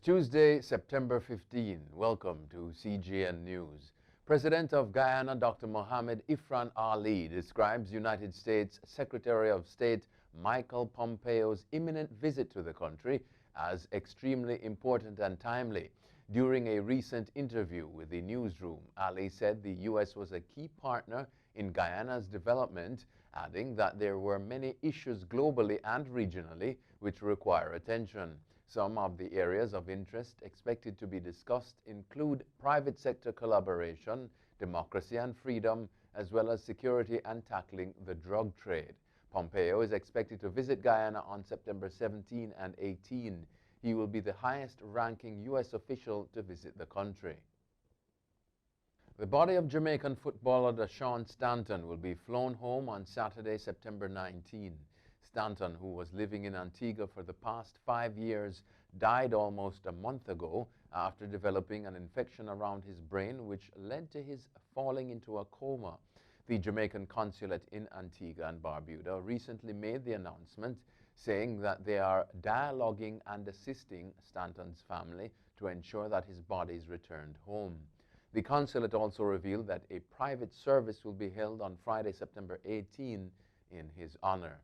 Tuesday, September 15. Welcome to CGN News. President of Guyana, Dr. Mohammed Ifran Ali, describes United States Secretary of State Michael Pompeo's imminent visit to the country as extremely important and timely. During a recent interview with the newsroom, Ali said the U.S. was a key partner in Guyana's development, adding that there were many issues globally and regionally which require attention. Some of the areas of interest expected to be discussed include private sector collaboration, democracy and freedom, as well as security and tackling the drug trade. Pompeo is expected to visit Guyana on September 17 and 18. He will be the highest-ranking U.S. official to visit the country. The body of Jamaican footballer Deshaun Stanton will be flown home on Saturday, September 19. Stanton, who was living in Antigua for the past 5 years, died almost a month ago after developing an infection around his brain which led to his falling into a coma. The Jamaican consulate in Antigua and Barbados recently made the announcement, saying that they are dialoguing and assisting Stanton's family to ensure that his body is returned home. The consulate also revealed that a private service will be held on Friday, September 18 in his honor.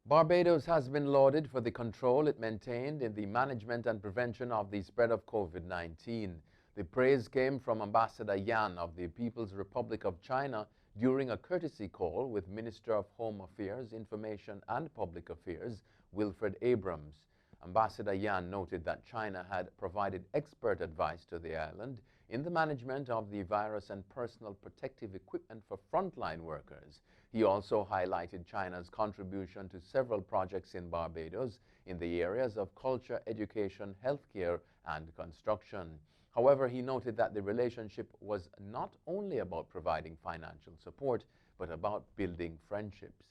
Barbados has been lauded for the control it maintained in the management and prevention of the spread of COVID-19. The praise came from Ambassador Yan of the People's Republic of China during a courtesy call with Minister of Home Affairs, Information and Public Affairs, Wilfred Abrams. Ambassador Yan noted that China had provided expert advice to the island in the management of the virus and personal protective equipment for frontline workers. He also highlighted China's contribution to several projects in Barbados in the areas of culture, education, healthcare, and construction. However, he noted that the relationship was not only about providing financial support, but about building friendships.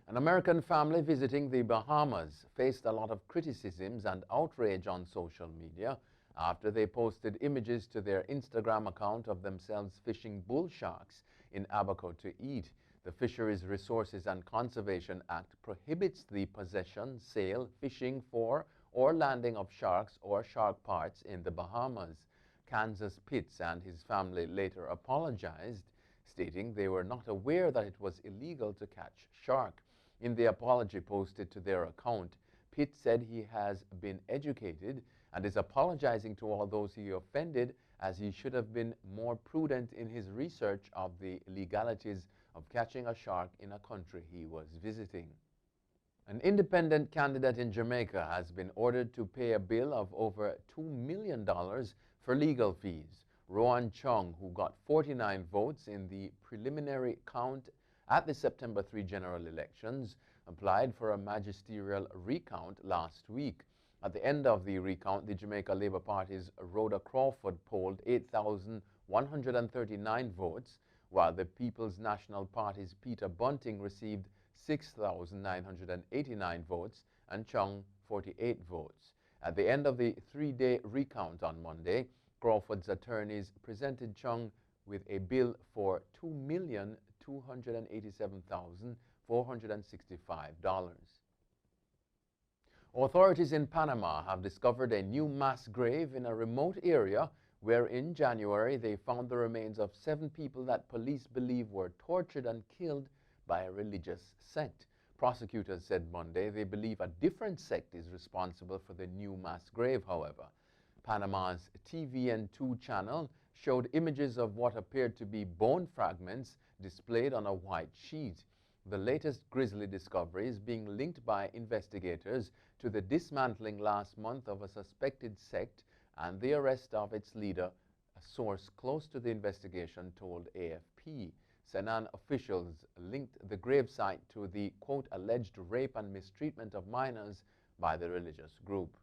An American family visiting the Bahamas faced a lot of criticisms and outrage on social media after they posted images to their Instagram account of themselves fishing bull sharks in Abaco to eat. The Fisheries Resources and Conservation Act prohibits the possession, sale, fishing for, or landing of sharks or shark parts in the Bahamas. Kansas Pitts and his family later apologized, stating they were not aware that it was illegal to catch shark. In the apology posted to their account, Pitt said he has been educated and is apologizing to all those he offended, as he should have been more prudent in his research of the legalities of catching a shark in a country he was visiting. An independent candidate in Jamaica has been ordered to pay a bill of over $2 million for legal fees. Rowan Chung, who got 49 votes in the preliminary count at the September 3 general elections, applied for a magisterial recount last week. At the end of the recount, the Jamaica Labour Party's Rhoda Crawford polled 8,139 votes, while the People's National Party's Peter Bunting received 6,989 votes and Chung 48 votes. At the end of the 3-day recount on Monday, Crawford's attorneys presented Chung with a bill for $2,287,465. Authorities in Panama have discovered a new mass grave in a remote area where in January they found the remains of 7 people that police believe were tortured and killed by a religious sect. Prosecutors said Monday they believe a different sect is responsible for the new mass grave, however. Panama's TVN2 channel showed images of what appeared to be bone fragments displayed on a white sheet. The latest grisly discovery is being linked by investigators to the dismantling last month of a suspected sect and the arrest of its leader, a source close to the investigation told AFP. Senan officials linked the gravesite to the, quote, alleged rape and mistreatment of minors by the religious group.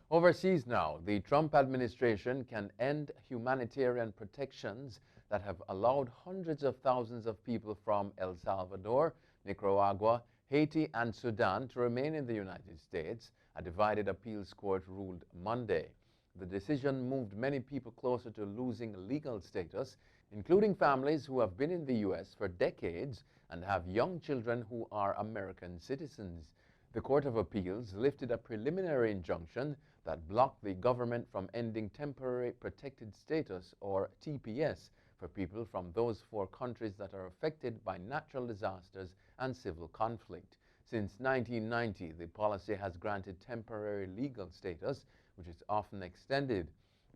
Overseas now, the Trump administration can end humanitarian protections that have allowed hundreds of thousands of people from El Salvador, Nicaragua, Haiti, and Sudan to remain in the United States, a divided appeals court ruled Monday. The decision moved many people closer to losing legal status, including families who have been in the U.S. for decades and have young children who are American citizens. The Court of Appeals lifted a preliminary injunction that blocked the government from ending temporary protected status, or TPS, for people from those 4 countries that are affected by natural disasters and civil conflict. Since 1990, the policy has granted temporary legal status, which is often extended,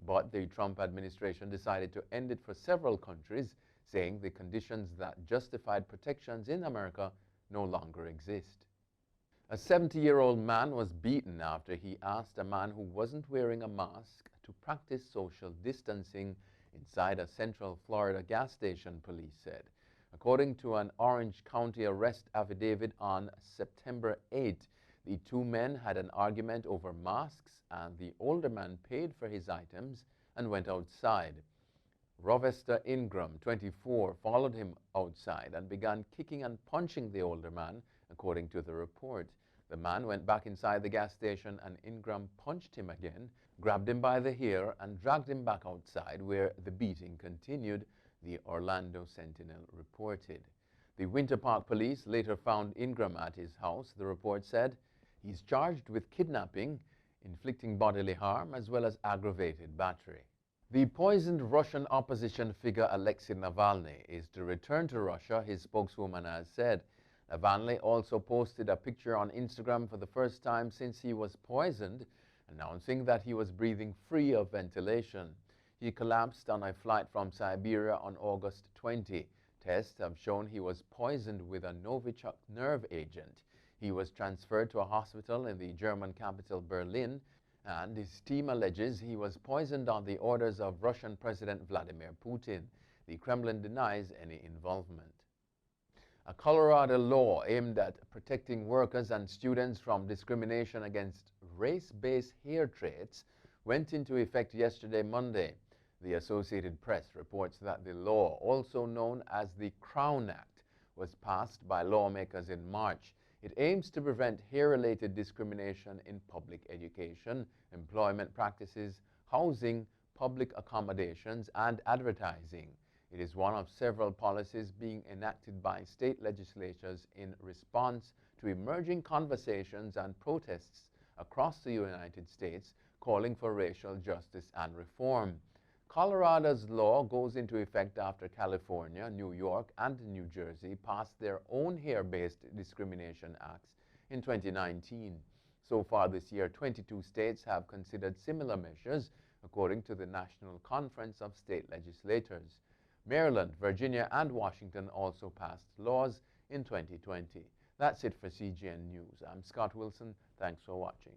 but the Trump administration decided to end it for several countries, saying the conditions that justified protections in America no longer exist. A 70-year-old man was beaten after he asked a man who wasn't wearing a mask to practice social distancing inside a Central Florida gas station, police said. According to an Orange County arrest affidavit on September 8, the 2 men had an argument over masks, and the older man paid for his items and went outside. Rovester Ingram, 24, followed him outside and began kicking and punching the older man, according to the report. The man went back inside the gas station and Ingram punched him again, grabbed him by the hair and dragged him back outside, where the beating continued, the Orlando Sentinel reported. The Winter Park police later found Ingram at his house. The report said he's charged with kidnapping, inflicting bodily harm, as well as aggravated battery. The poisoned Russian opposition figure Alexei Navalny is to return to Russia, his spokeswoman has said. Navalny also posted a picture on Instagram for the first time since he was poisoned, announcing that he was breathing free of ventilation. He collapsed on a flight from Siberia on August 20. Tests have shown he was poisoned with a Novichok nerve agent. He was transferred to a hospital in the German capital Berlin, and his team alleges he was poisoned on the orders of Russian President Vladimir Putin. The Kremlin denies any involvement. A Colorado law aimed at protecting workers and students from discrimination against race-based hair traits went into effect yesterday, Monday. The Associated Press reports that the law, also known as the Crown Act, was passed by lawmakers in March. It aims to prevent hair-related discrimination in public education, employment practices, housing, public accommodations, and advertising. It is one of several policies being enacted by state legislatures in response to emerging conversations and protests across the United States calling for racial justice and reform. Colorado's law goes into effect after California, New York, and New Jersey passed their own hair-based discrimination acts in 2019. So far this year, 22 states have considered similar measures, according to the National Conference of State Legislators. Maryland, Virginia, and Washington also passed laws in 2020. That's it for CGN News. I'm Scott Wilson. Thanks for watching.